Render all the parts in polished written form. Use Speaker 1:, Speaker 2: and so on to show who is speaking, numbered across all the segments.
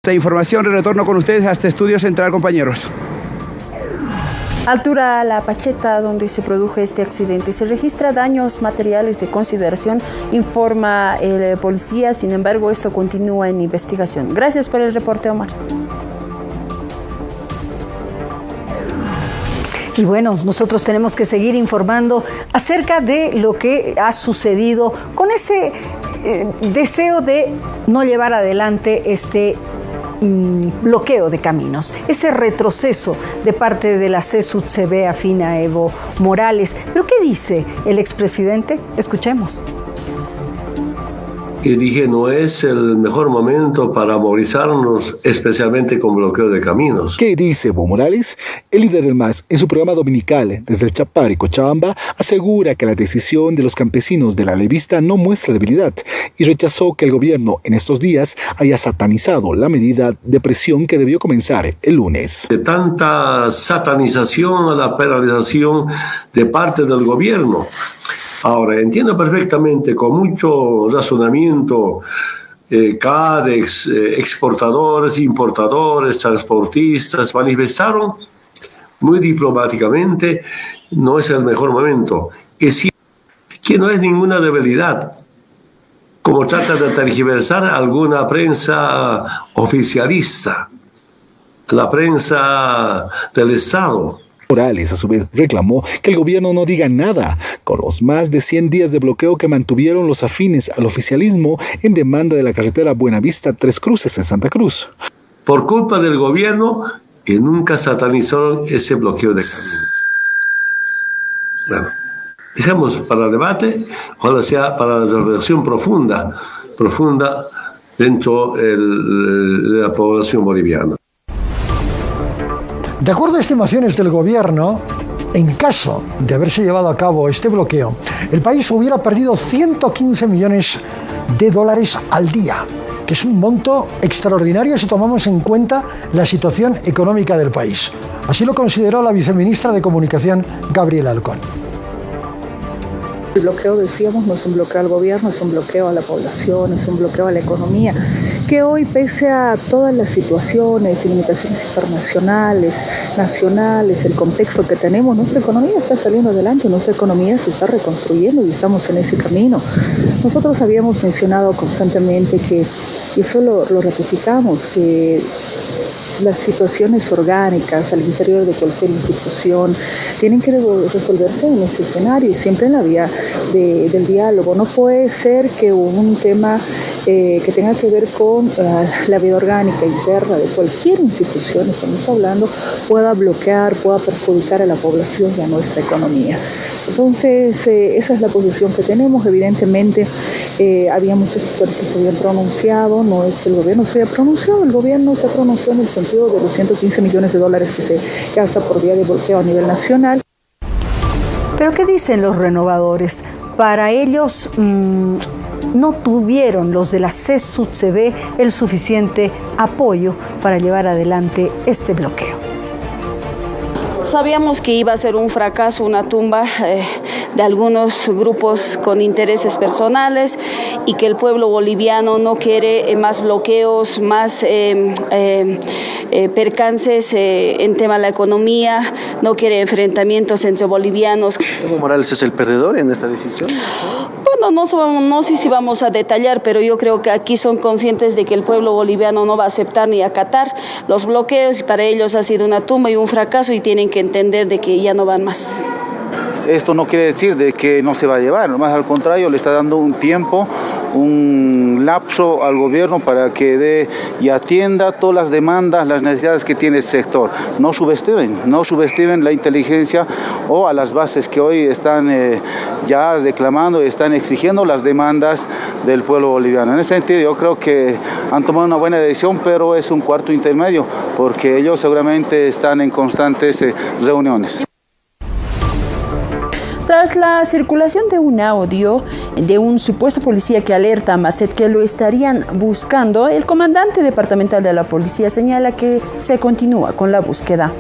Speaker 1: La información, retorno con ustedes a este estudio central, compañeros.
Speaker 2: Altura La Pacheta, donde se produjo este accidente. Se registra daños materiales de consideración, informa el policía. Sin embargo, esto continúa en investigación. Gracias por el reporte, Omar.
Speaker 3: Y bueno, nosotros tenemos que seguir informando acerca de lo que ha sucedido con ese deseo de no llevar adelante este bloqueo de caminos, ese retroceso de parte de la CSUTCB afín a Evo Morales. ¿Pero qué dice el expresidente? Escuchemos.
Speaker 4: Y dije, no es el mejor momento para movilizarnos, especialmente con bloqueo de caminos.
Speaker 5: ¿Qué dice Evo Morales? El líder del MAS, en su programa dominical desde el Chapar y Cochabamba, asegura que la decisión de los campesinos de la Levista no muestra debilidad y rechazó que el gobierno en estos días haya satanizado la medida de presión que debió comenzar el lunes.
Speaker 4: De tanta satanización a la penalización de parte del gobierno. Ahora, entiendo perfectamente, con mucho razonamiento, CADEX, exportadores, importadores, transportistas, manifestaron muy diplomáticamente, no es el mejor momento. Es decir, que no es ninguna debilidad, como trata de tergiversar alguna prensa oficialista, la prensa del Estado.
Speaker 5: Morales, a su vez, reclamó que el gobierno no diga nada con los más de 100 días de bloqueo que mantuvieron los afines al oficialismo en demanda de la carretera Buenavista-Tres Cruces en Santa Cruz.
Speaker 4: Por culpa del gobierno, que nunca satanizaron ese bloqueo de caminos. Bueno, dejemos para el debate, ojalá sea para la reflexión profunda dentro de la población boliviana.
Speaker 6: De acuerdo a estimaciones del gobierno, en caso de haberse llevado a cabo este bloqueo, el país hubiera perdido 115 millones de dólares al día, que es un monto extraordinario si tomamos en cuenta la situación económica del país. Así lo consideró la viceministra de Comunicación, Gabriela Alcón.
Speaker 7: El bloqueo, decíamos, no es un bloqueo al gobierno, es un bloqueo a la población, es un bloqueo a la economía, que hoy, pese a todas las situaciones, limitaciones internacionales, nacionales, el contexto que tenemos, nuestra economía está saliendo adelante, nuestra economía se está reconstruyendo y estamos en ese camino. Nosotros habíamos mencionado constantemente que, y eso lo ratificamos, que las situaciones orgánicas al interior de cualquier institución tienen que resolverse en este escenario y siempre en la vía del diálogo. No puede ser que un tema que tenga que ver con la vida orgánica interna de cualquier institución, estamos hablando, pueda bloquear, pueda perjudicar a la población y a nuestra economía. Entonces, esa es la posición que tenemos. Evidentemente, había muchos sectores que se habían pronunciado, no es que el gobierno se haya pronunciado, el gobierno se pronunció en el sentido de los 115 millones de dólares que se gasta por vía de bloqueo a nivel nacional.
Speaker 3: ¿Pero qué dicen los renovadores? Para ellos no tuvieron los de la CSUTCB el suficiente apoyo para llevar adelante este bloqueo.
Speaker 8: Sabíamos que iba a ser un fracaso, una tumba de algunos grupos con intereses personales y que el pueblo boliviano no quiere más bloqueos, más percances en tema de la economía, no quiere enfrentamientos entre bolivianos.
Speaker 9: ¿Evo Morales es el perdedor en esta decisión?
Speaker 8: Bueno, no sé si vamos a detallar, pero yo creo que aquí son conscientes de que el pueblo boliviano no va a aceptar ni acatar los bloqueos y para ellos ha sido una tumba y un fracaso y tienen que entender de que ya no van más.
Speaker 9: Esto no quiere decir de que no se va a llevar, más al contrario, le está dando un tiempo, un lapso al gobierno para que dé y atienda todas las demandas, las necesidades que tiene el sector. No subestimen la inteligencia o a las bases que hoy están ya reclamando y están exigiendo las demandas del pueblo boliviano. En ese sentido, yo creo que han tomado una buena decisión, pero es un cuarto intermedio, porque ellos seguramente están en constantes reuniones.
Speaker 2: Tras la circulación de un audio de un supuesto policía que alerta a Macet que lo estarían buscando, el comandante departamental de la policía señala que se continúa con la búsqueda.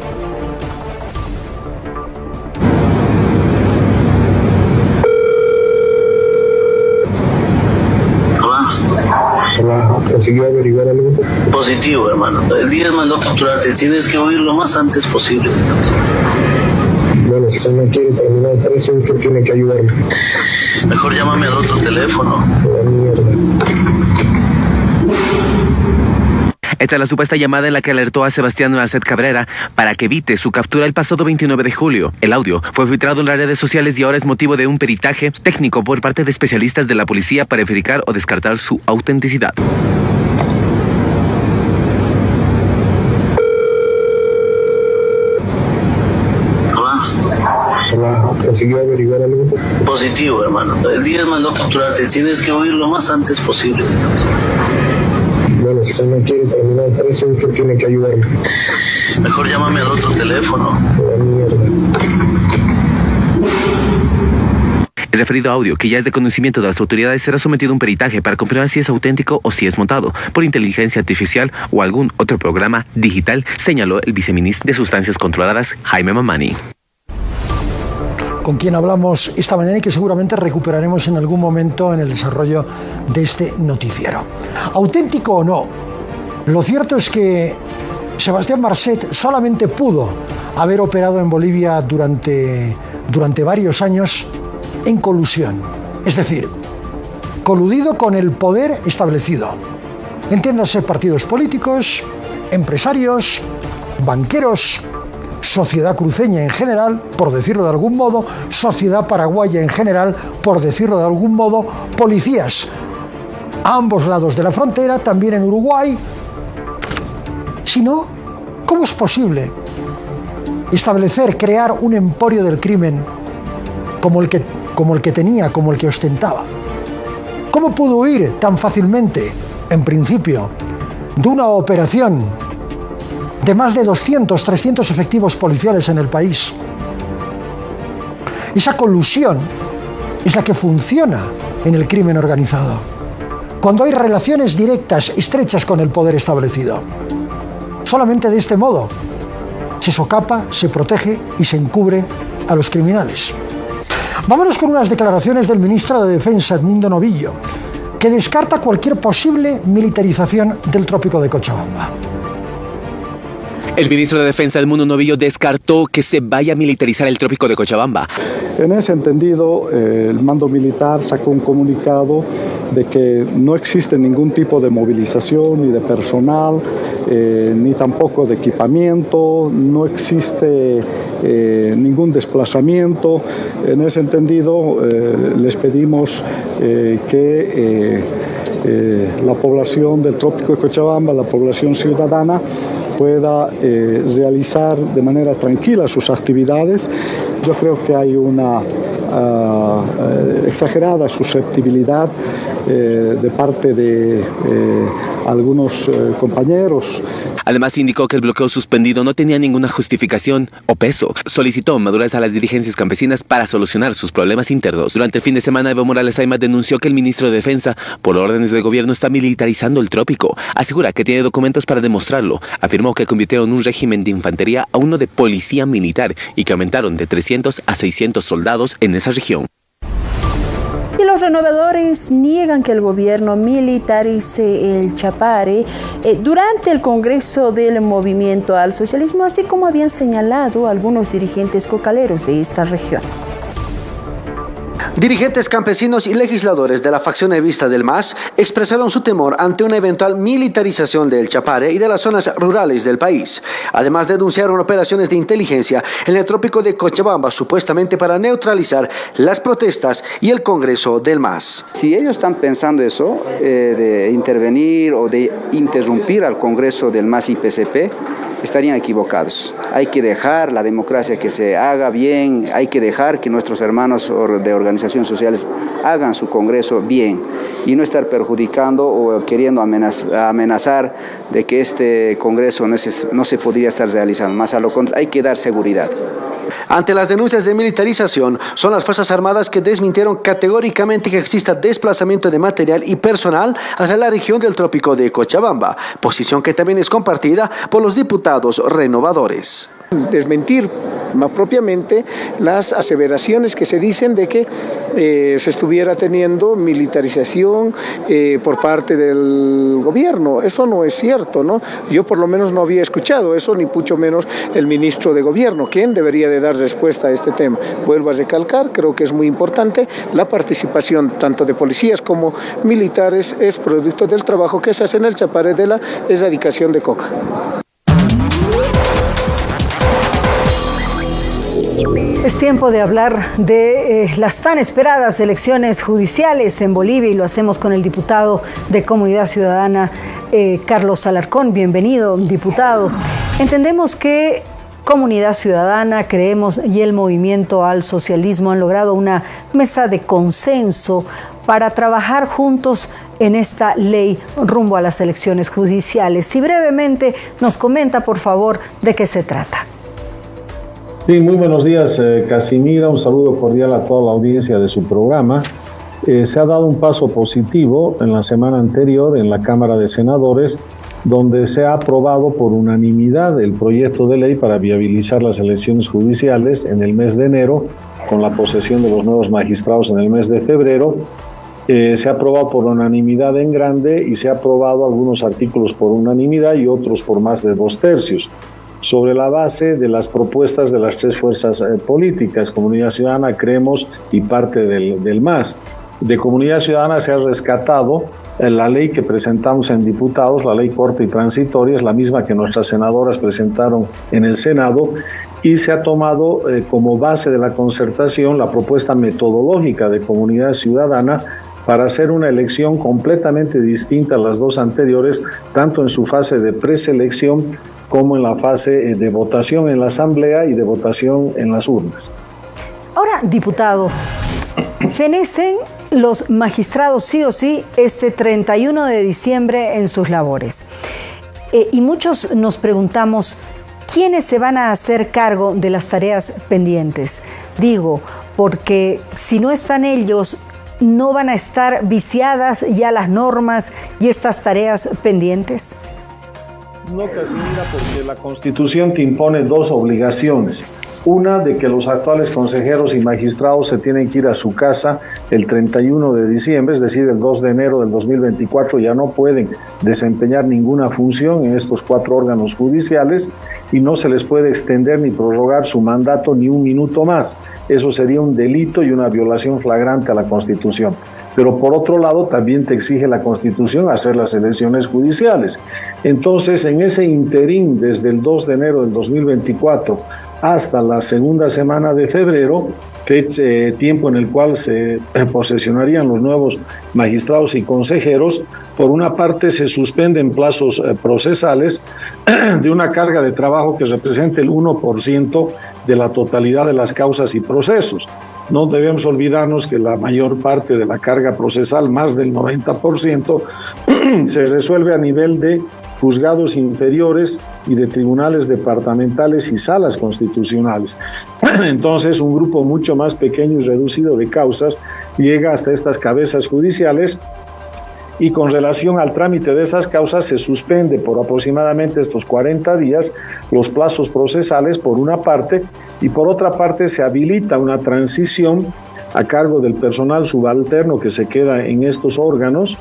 Speaker 10: Hola, ¿consiguió averiguar algo?
Speaker 9: Pues
Speaker 10: Positivo, hermano. El 10 mandó capturarte. Tienes que huir lo más antes posible.
Speaker 11: Bueno, si no quiere terminar el precio, usted tiene que ayudarme.
Speaker 10: Mejor llámame al otro teléfono.
Speaker 11: La mierda.
Speaker 12: Esta es la supuesta llamada en la que alertó a Sebastián Marcet Cabrera para que evite su captura el pasado 29 de julio. El audio fue filtrado en las redes sociales y ahora es motivo de un peritaje técnico por parte de especialistas de la policía para verificar o descartar su autenticidad.
Speaker 11: Hola, ¿consiguió averiguar algo?
Speaker 10: Positivo, hermano. El 10 mandó capturarte. Tienes que huir lo más antes posible.
Speaker 11: Bueno, si no quiere terminar el precio, usted tiene que ayudarme.
Speaker 10: Mejor llámame al otro teléfono.
Speaker 11: La mierda.
Speaker 12: El referido audio, que ya es de conocimiento de las autoridades, será sometido a un peritaje para comprobar si es auténtico o si es montado por inteligencia artificial o algún otro programa digital, señaló el viceministro de Sustancias Controladas, Jaime Mamani.
Speaker 6: Con quien hablamos esta mañana y que seguramente recuperaremos en algún momento en el desarrollo de este noticiero. ¿Auténtico o no? Lo cierto es que Sebastián Marcet solamente pudo haber operado en Bolivia durante varios años en colusión, es decir, coludido con el poder establecido. Entiéndase, partidos políticos, empresarios, banqueros, sociedad cruceña en general, por decirlo de algún modo, sociedad paraguaya en general, por decirlo de algún modo, policías a ambos lados de la frontera, también en Uruguay. Si no, ¿cómo es posible establecer, crear un emporio del crimen como el que tenía, como el que ostentaba? ¿Cómo pudo huir tan fácilmente, en principio, de una operación de más de 200, 300 efectivos policiales en el país? Esa colusión es la que funciona en el crimen organizado, cuando hay relaciones directas, estrechas con el poder establecido. Solamente de este modo se socapa, se protege y se encubre a los criminales. Vámonos con unas declaraciones del ministro de Defensa, Edmundo Novillo, que descarta cualquier posible militarización del trópico de Cochabamba.
Speaker 12: El ministro de Defensa, Edmundo Novillo, descartó que se vaya a militarizar el trópico de Cochabamba.
Speaker 13: En ese entendido, el mando militar sacó un comunicado de que no existe ningún tipo de movilización ni de personal, ni tampoco de equipamiento, no existe ningún desplazamiento. En ese entendido, les pedimos que la población del trópico de Cochabamba, la población ciudadana, pueda realizar de manera tranquila sus actividades. Yo creo que hay una exagerada susceptibilidad de parte de algunos compañeros.
Speaker 12: Además, indicó que el bloqueo suspendido no tenía ninguna justificación o peso. Solicitó madurez a las dirigencias campesinas para solucionar sus problemas internos. Durante el fin de semana, Evo Morales Ayma denunció que el ministro de Defensa, por órdenes del gobierno, está militarizando el trópico. Asegura que tiene documentos para demostrarlo. Afirmó que convirtieron un régimen de infantería a uno de policía militar y que aumentaron de 300 a 600 soldados en esa región.
Speaker 2: Y los renovadores niegan que el gobierno militarice el Chapare durante el Congreso del Movimiento al Socialismo, así como habían señalado algunos dirigentes cocaleros de esta región.
Speaker 14: Dirigentes campesinos y legisladores de la facción evista del MAS expresaron su temor ante una eventual militarización del Chapare y de las zonas rurales del país. Además, denunciaron operaciones de inteligencia en el trópico de Cochabamba, supuestamente para neutralizar las protestas y el Congreso del MAS.
Speaker 15: Si ellos están pensando eso, de intervenir o de interrumpir al Congreso del MAS y PCP, estarían equivocados. Hay que dejar la democracia que se haga bien, hay que dejar que nuestros hermanos de organizaciones sociales hagan su congreso bien y no estar perjudicando o queriendo amenazar de que este congreso no se podría estar realizando. Más a lo contrario, hay que dar seguridad.
Speaker 14: Ante las denuncias de militarización, son las Fuerzas Armadas que desmintieron categóricamente que exista desplazamiento de material y personal hacia la región del trópico de Cochabamba, posición que también es compartida por los diputados renovadores.
Speaker 16: Desmentir más propiamente las aseveraciones que se dicen de que se estuviera teniendo militarización por parte del gobierno. Eso no es cierto, ¿no? Yo por lo menos no había escuchado eso, ni mucho menos el ministro de Gobierno, quien debería de dar respuesta a este tema. Vuelvo a recalcar, creo que es muy importante, la participación tanto de policías como militares es producto del trabajo que se hace en el Chapare de la erradicación de coca.
Speaker 3: Es tiempo de hablar de las tan esperadas elecciones judiciales en Bolivia y lo hacemos con el diputado de Comunidad Ciudadana, Carlos Alarcón. Bienvenido, diputado. Entendemos que Comunidad Ciudadana, Creemos y el Movimiento al Socialismo han logrado una mesa de consenso para trabajar juntos en esta ley rumbo a las elecciones judiciales. Si brevemente nos comenta, por favor, de qué se trata.
Speaker 17: Sí, muy buenos días, Casimira. Un saludo cordial a toda la audiencia de su programa. Se ha dado un paso positivo en la semana anterior en la Cámara de Senadores, donde se ha aprobado por unanimidad el proyecto de ley para viabilizar las elecciones judiciales en el mes de enero, con la posesión de los nuevos magistrados en el mes de febrero. Se ha aprobado por unanimidad en grande y se ha aprobado algunos artículos por unanimidad y otros por más de 2/3. Sobre la base de las propuestas de las tres fuerzas políticas, Comunidad Ciudadana, Creemos y parte del MAS. De Comunidad Ciudadana se ha rescatado la ley que presentamos en diputados, la ley corta y transitoria, es la misma que nuestras senadoras presentaron en el Senado, y se ha tomado como base de la concertación la propuesta metodológica de Comunidad Ciudadana para hacer una elección completamente distinta a las dos anteriores, tanto en su fase de preselección como en la fase de votación en la Asamblea y de votación en las urnas.
Speaker 3: Ahora, diputado, fenecen los magistrados sí o sí este 31 de diciembre en sus labores. Y muchos nos preguntamos, ¿quiénes se van a hacer cargo de las tareas pendientes? Digo, porque si no están ellos, ¿no van a estar viciadas ya las normas y estas tareas pendientes?
Speaker 17: No, Casimira, porque la Constitución te impone dos obligaciones. Una, de que los actuales consejeros y magistrados se tienen que ir a su casa el 31 de diciembre, es decir, el 2 de enero del 2024 ya no pueden desempeñar ninguna función en estos 4 órganos judiciales y no se les puede extender ni prorrogar su mandato ni un minuto más. Eso sería un delito y una violación flagrante a la Constitución. Pero por otro lado también te exige la Constitución hacer las elecciones judiciales. Entonces, en ese interín, desde el 2 de enero del 2024 hasta la segunda semana de febrero, tiempo en el cual se posesionarían los nuevos magistrados y consejeros, por una parte se suspenden plazos procesales de una carga de trabajo que represente el 1% de la totalidad de las causas y procesos. No debemos olvidarnos que la mayor parte de la carga procesal, más del 90%, se resuelve a nivel de juzgados inferiores y de tribunales departamentales y salas constitucionales. Entonces, un grupo mucho más pequeño y reducido de causas llega hasta estas cabezas judiciales y con relación al trámite de esas causas se suspende por aproximadamente estos 40 días los plazos procesales por una parte y por otra parte se habilita una transición a cargo del personal subalterno que se queda en estos órganos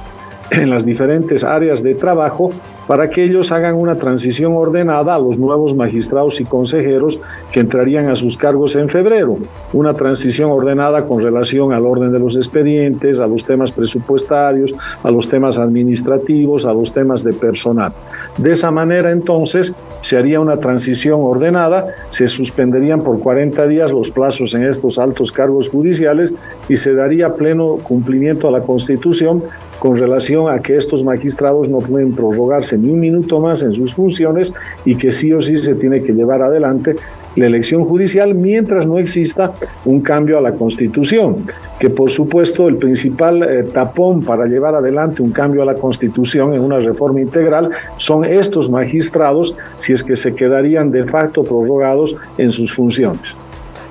Speaker 17: en las diferentes áreas de trabajo para que ellos hagan una transición ordenada a los nuevos magistrados y consejeros que entrarían a sus cargos en febrero. Una transición ordenada con relación al orden de los expedientes, a los temas presupuestarios, a los temas administrativos, a los temas de personal. De esa manera, entonces, se haría una transición ordenada, se suspenderían por 40 días los plazos en estos altos cargos judiciales y se daría pleno cumplimiento a la Constitución con relación a que estos magistrados no pueden prorrogarse ni un minuto más en sus funciones y que sí o sí se tiene que llevar adelante la elección judicial mientras no exista un cambio a la Constitución, que por supuesto el principal tapón para llevar adelante un cambio a la Constitución en una reforma integral son estos magistrados si es que se quedarían de facto prorrogados en sus funciones.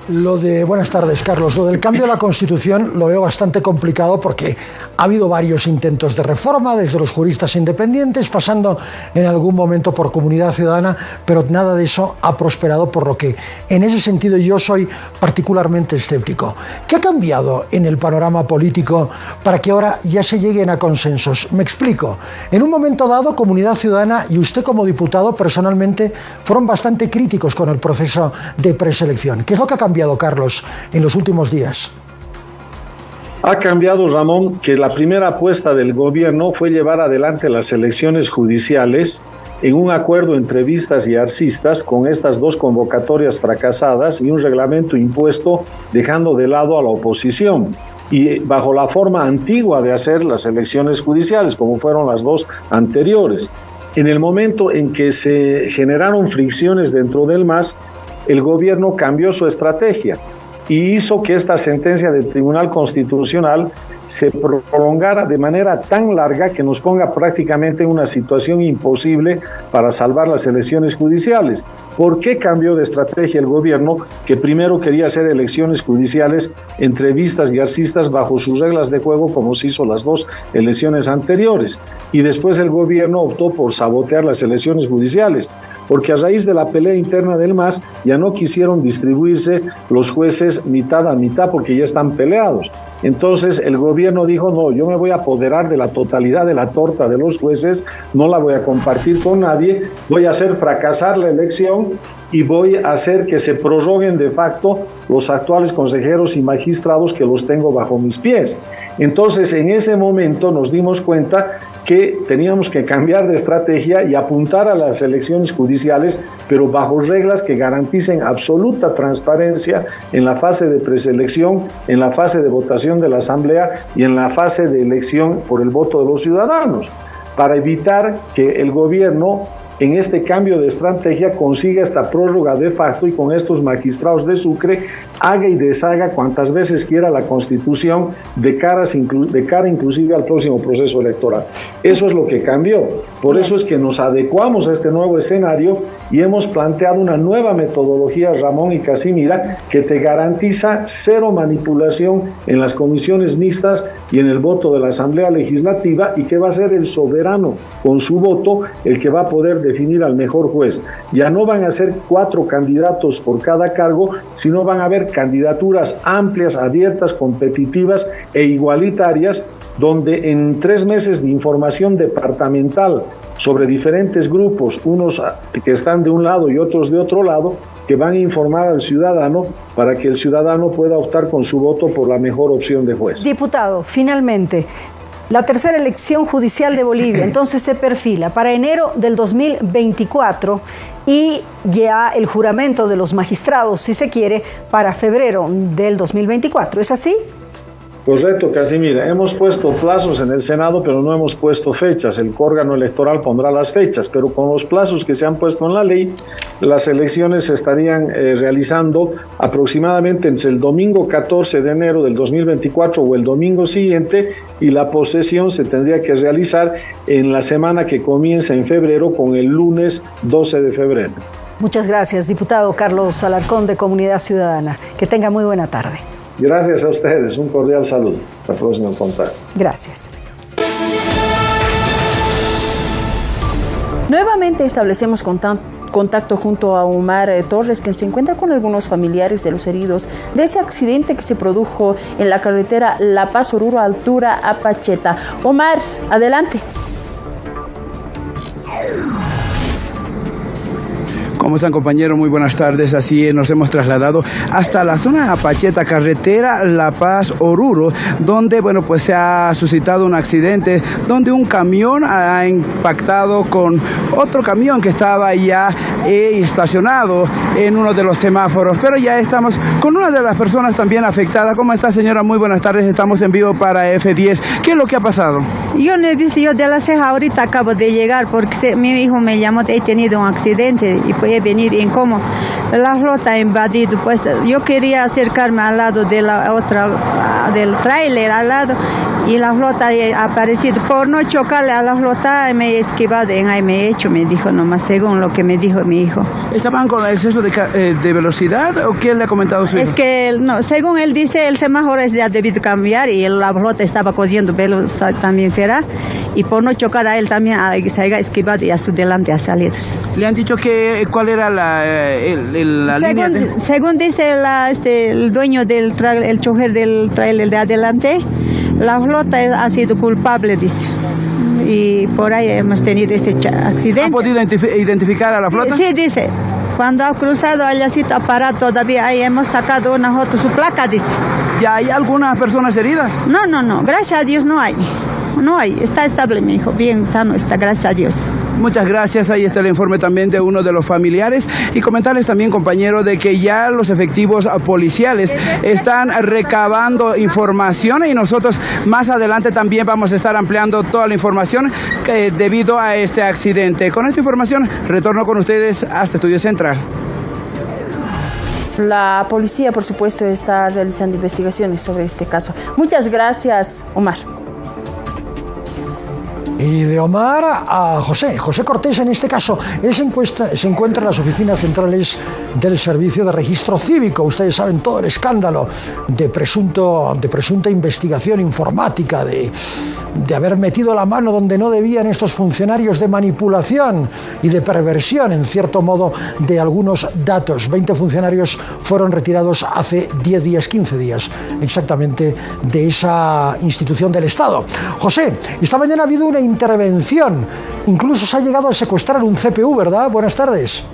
Speaker 6: Buenas tardes, Carlos. Lo del cambio de la Constitución lo veo bastante complicado porque ha habido varios intentos de reforma, desde los juristas independientes, pasando en algún momento por Comunidad Ciudadana, pero nada de eso ha prosperado, por lo que en ese sentido yo soy particularmente escéptico. ¿Qué ha cambiado en el panorama político para que ahora ya se lleguen a consensos? Me explico. En un momento dado, Comunidad Ciudadana y usted como diputado personalmente fueron bastante críticos con el proceso de preselección. ¿Qué es lo que ha cambiado, Carlos, en los últimos días?
Speaker 17: Ha cambiado, Ramón, que la primera apuesta del gobierno fue llevar adelante las elecciones judiciales en un acuerdo entre vistas y arcistas, con estas dos convocatorias fracasadas y un reglamento impuesto dejando de lado a la oposición, y bajo la forma antigua de hacer las elecciones judiciales, como fueron las dos anteriores. En el momento en que se generaron fricciones dentro del MAS, el gobierno cambió su estrategia y hizo que esta sentencia del Tribunal Constitucional se prolongara de manera tan larga que nos ponga prácticamente en una situación imposible para salvar las elecciones judiciales. ¿Por qué cambió de estrategia el gobierno, que primero quería hacer elecciones judiciales entre vistas y arcistas bajo sus reglas de juego, como se hizo las dos elecciones anteriores? Y después el gobierno optó por sabotear las elecciones judiciales, porque a raíz de la pelea interna del MAS ya no quisieron distribuirse los jueces mitad a mitad porque ya están peleados. Entonces el gobierno dijo, no, yo me voy a apoderar de la totalidad de la torta de los jueces, no la voy a compartir con nadie, voy a hacer fracasar la elección y voy a hacer que se prorroguen de facto los actuales consejeros y magistrados que los tengo bajo mis pies. Entonces en ese momento nos dimos cuenta que teníamos que cambiar de estrategia y apuntar a las elecciones judiciales, pero bajo reglas que garanticen absoluta transparencia en la fase de preselección, en la fase de votación de la Asamblea y en la fase de elección por el voto de los ciudadanos, para evitar que el gobierno en este cambio de estrategia consiga esta prórroga de facto y con estos magistrados de Sucre haga y deshaga cuantas veces quiera la Constitución de cara inclusive al próximo proceso electoral. Eso es lo que cambió. Por eso es que nos adecuamos a este nuevo escenario y hemos planteado una nueva metodología, Ramón y Casimira, que te garantiza cero manipulación en las comisiones mixtas y en el voto de la Asamblea Legislativa, y que va a ser el soberano con su voto el que va a poder definir al mejor juez. Ya no van a ser 4 candidatos por cada cargo, sino van a haber candidaturas amplias, abiertas, competitivas e igualitarias, donde en 3 meses de información departamental sobre diferentes grupos, unos que están de un lado y otros de otro lado, que van a informar al ciudadano para que el ciudadano pueda optar con su voto por la mejor opción de juez.
Speaker 3: Diputado, finalmente, la tercera elección judicial de Bolivia entonces se perfila para enero del 2024 y ya el juramento de los magistrados, si se quiere, para febrero del 2024. ¿Es así?
Speaker 17: Correcto, Casimira. Hemos puesto plazos en el Senado, pero no hemos puesto fechas. El órgano electoral pondrá las fechas, pero con los plazos que se han puesto en la ley, las elecciones se estarían realizando aproximadamente entre el domingo 14 de enero del 2024 o el domingo siguiente, y la posesión se tendría que realizar en la semana que comienza en febrero, con el lunes 12 de febrero.
Speaker 3: Muchas gracias, diputado Carlos Alarcón, de Comunidad Ciudadana. Que tenga muy buena tarde.
Speaker 17: Gracias a ustedes, un cordial saludo. Hasta el próximo contacto.
Speaker 3: Gracias.
Speaker 2: Nuevamente establecemos contacto junto a Omar Torres, quien se encuentra con algunos familiares de los heridos de ese accidente que se produjo en la carretera La Paz-Oruro, altura a Pacheta. Omar, adelante.
Speaker 1: ¿Cómo están, compañeros? Muy buenas tardes. Así es, nos hemos trasladado hasta la zona de Apacheta, carretera La Paz-Oruro, donde, bueno, pues se ha suscitado un accidente donde un camión ha impactado con otro camión que estaba ya estacionado en uno de los semáforos. Pero ya estamos con una de las personas también afectadas. ¿Cómo está, señora? Muy buenas tardes. Estamos en vivo para F10. ¿Qué es lo que ha pasado?
Speaker 18: Yo no he visto, yo de la ceja ahorita acabo de llegar porque mi hijo me llamó, he tenido un accidente y pues he venido en cómo la flota ha invadido, pues yo quería acercarme al lado de la otra, del tráiler al lado, y la flota ha aparecido. Por no chocarle a la flota me he esquivado, ahí me he hecho, me dijo nomás, según lo que me dijo mi hijo.
Speaker 1: ¿Estaban con exceso de velocidad o quién le ha comentado su hijo?
Speaker 18: Es que, no, según él dice, el semáforo ya debido cambiar y la flota estaba cogiendo velocidad también será, y por no chocar a él también se ha esquivado y a su delante ha salido.
Speaker 1: ¿Le han dicho que cuál era la línea?
Speaker 18: Según dice el dueño del trailer, el chofer del trailer de adelante, la flota ha sido culpable, dice. Y por ahí hemos tenido este accidente.
Speaker 1: ¿Ha podido identificar a la flota?
Speaker 18: Sí, dice. Cuando ha cruzado allá sí ha parado todavía, ahí hemos sacado una foto, su placa, dice.
Speaker 1: ¿Ya hay algunas personas heridas?
Speaker 18: No, gracias a Dios no hay. No hay, está estable mi hijo, bien sano está, gracias a Dios.
Speaker 1: Muchas gracias, ahí está el informe también de uno de los familiares y comentarles también, compañero, de que ya los efectivos policiales están recabando información y nosotros más adelante también vamos a estar ampliando toda la información debido a este accidente. Con esta información retorno con ustedes hasta Estudio Central.
Speaker 2: La policía, por supuesto, está realizando investigaciones sobre este caso. Muchas gracias, Omar.
Speaker 6: Y de Omar a José Cortés, en este caso, él se encuentra en las oficinas centrales del Servicio de Registro Cívico. Ustedes saben todo el escándalo de presunta investigación informática, de haber metido la mano donde no debían estos funcionarios, de manipulación y de perversión, en cierto modo, de algunos datos. 20 funcionarios fueron retirados hace 10 días, 15 días, exactamente, de esa institución del Estado. José, esta mañana ha habido una intervención, incluso se ha llegado a secuestrar un CPU, ¿verdad? Buenas tardes.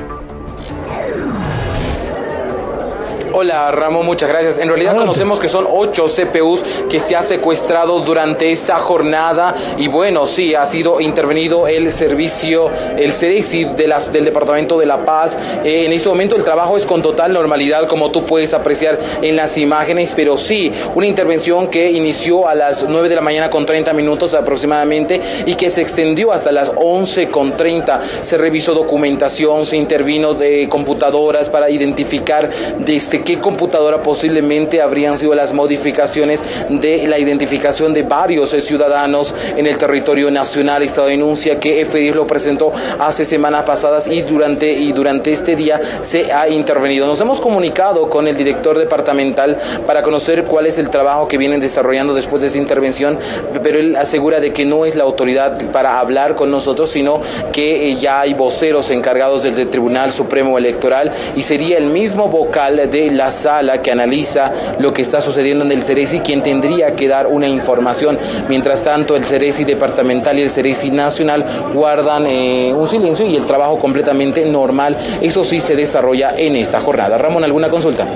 Speaker 19: Hola Ramón, muchas gracias. En realidad conocemos que son 8 CPUs que se ha secuestrado durante esta jornada y bueno, sí, ha sido intervenido el servicio, el CERECI del Departamento de La Paz. En este momento el trabajo es con total normalidad, como tú puedes apreciar en las imágenes, pero sí, una intervención que inició a las 9 de la mañana con 30 minutos aproximadamente y que se extendió hasta las 11:30. Se revisó documentación, se intervino de computadoras para identificar desde qué computadora posiblemente habrían sido las modificaciones de la identificación de varios ciudadanos en el territorio nacional. Esta denuncia que F10 lo presentó hace semanas pasadas y durante este día se ha intervenido. Nos hemos comunicado con el director departamental para conocer cuál es el trabajo que vienen desarrollando después de esta intervención, pero él asegura de que no es la autoridad para hablar con nosotros, sino que ya hay voceros encargados del Tribunal Supremo Electoral y sería el mismo vocal de la sala que analiza lo que está sucediendo en el CERECI quien tendría que dar una información. Mientras tanto, el CERECI departamental y el CERECI nacional guardan un silencio y el trabajo completamente normal. Eso sí se desarrolla en esta jornada. Ramón, ¿alguna consulta?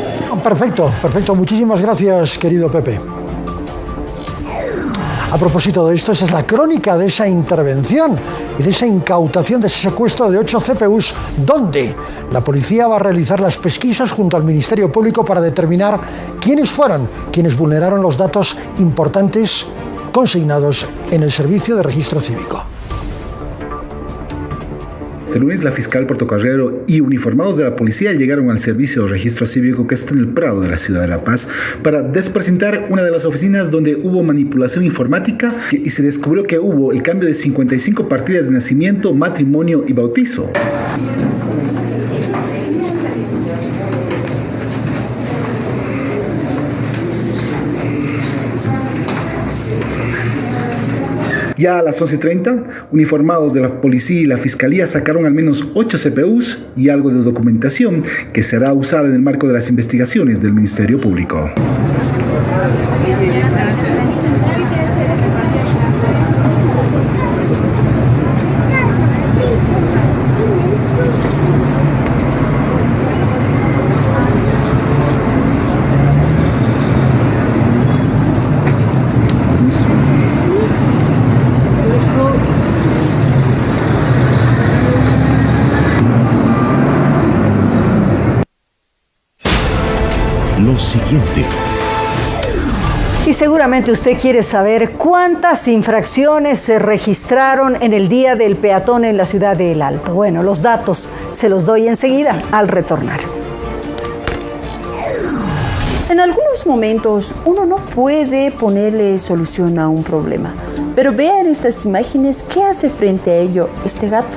Speaker 6: Perfecto. Muchísimas gracias, querido Pepe. A propósito de esto, esa es la crónica de esa intervención y de esa incautación, de ese secuestro de 8 CPUs, donde la policía va a realizar las pesquisas junto al Ministerio Público para determinar quiénes fueron quienes vulneraron los datos importantes consignados en el Servicio de Registro Cívico.
Speaker 5: Este lunes, la fiscal Portocarrero y uniformados de la policía llegaron al Servicio de Registro Cívico que está en el Prado de la ciudad de La Paz para desprecintar una de las oficinas donde hubo manipulación informática y se descubrió que hubo el cambio de 55 partidas de nacimiento, matrimonio y bautizo. Ya a las 11:30, uniformados de la policía y la fiscalía sacaron al menos 8 CPUs y algo de documentación que será usada en el marco de las investigaciones del Ministerio Público.
Speaker 20: Lo siguiente
Speaker 3: Y seguramente usted quiere saber cuántas infracciones se registraron en el Día del Peatón en la ciudad de El Alto. Bueno, los datos se los doy enseguida al retornar.
Speaker 2: En algunos momentos uno no puede ponerle solución a un problema, pero vean estas imágenes, ¿qué hace frente a ello este gato?